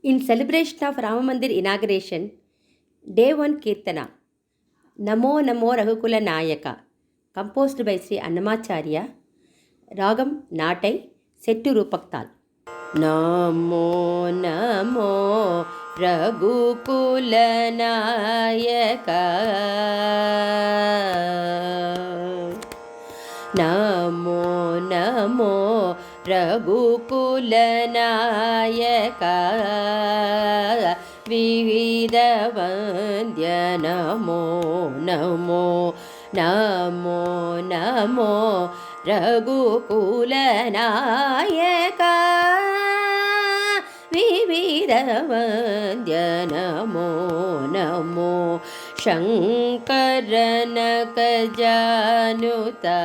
In celebration of Rama Mandir inauguration, Day 1 Kirtana, Namo Namo Raghukula Nayaka, composed by Sri Annamacharya, Ragam Natai, set to Rupaktal. Namo Namo Raghukula Nayaka, Namo Namo Raghukula Nayaka, Vivida Vandya Namo Namo Namo Namo Raghukula Nayaka, Vivida Vandya Namo Namo Shankaranaka Januta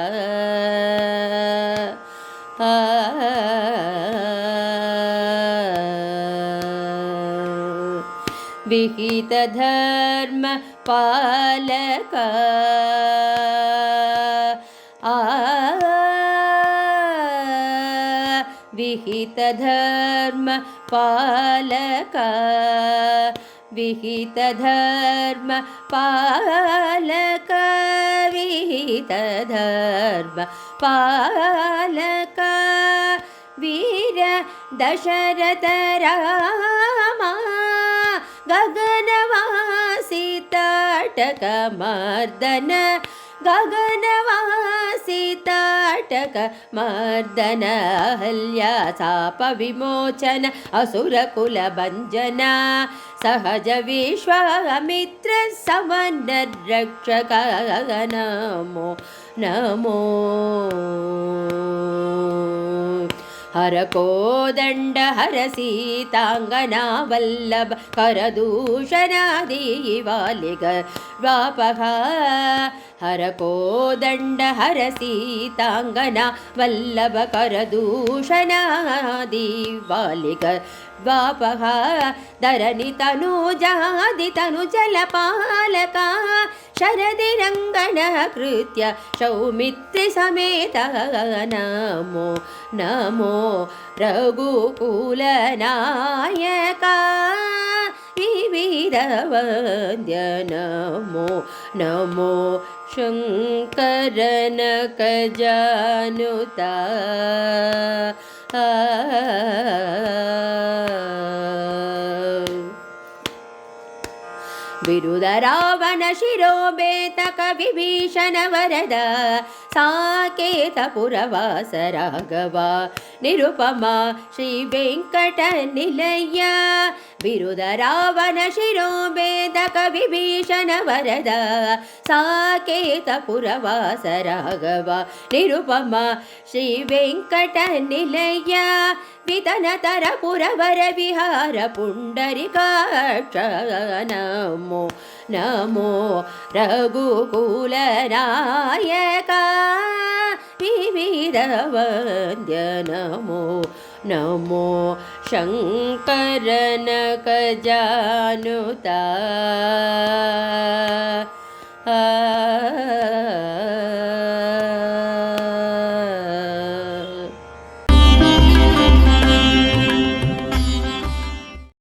Vihita Dharma Palaka Vihita Dharma Palaka Vihita Dharma Palaka Vihita Dharma Palaka Veera Dasharatha Rama Gaganavasi Tataka Mardana Gaganavasi Tataka Mardana Ahalya Sapa Vimochana Asura Kula Banjana Sahaja Vishwamitra Samana Rakshaka Namo Namo Hara Kodanda Hara Sitangana Vallabha Karadushana Divaliga Vapaha Hara Kodanda Hara Sitangana Vallabha Karadushana Divaliga Vapaha Dharani Tanu Jadi Tanu Jalapalaka Sharadirangana Kritya Shaumitri Sameta Namo Namo Raghukula Nayaka Vivida Vandya Namo Namo Shankaranaka Januta Viruda Ravana Shirobetaka Vibhishana Varada Saketa Puravasa Raghava Nirupama Shri Venkata Nilaya Viruda Ravana Shirobetaka Vibhishana Varada Saketa Puravasa Raghava Nirupama Shri Venkata Nilaya Vitanatara Puravara Vihara Pundarikaksha Namo Namo Raghukula Nayaka Vivida Vandya Namo Namo Shankaranaka Januta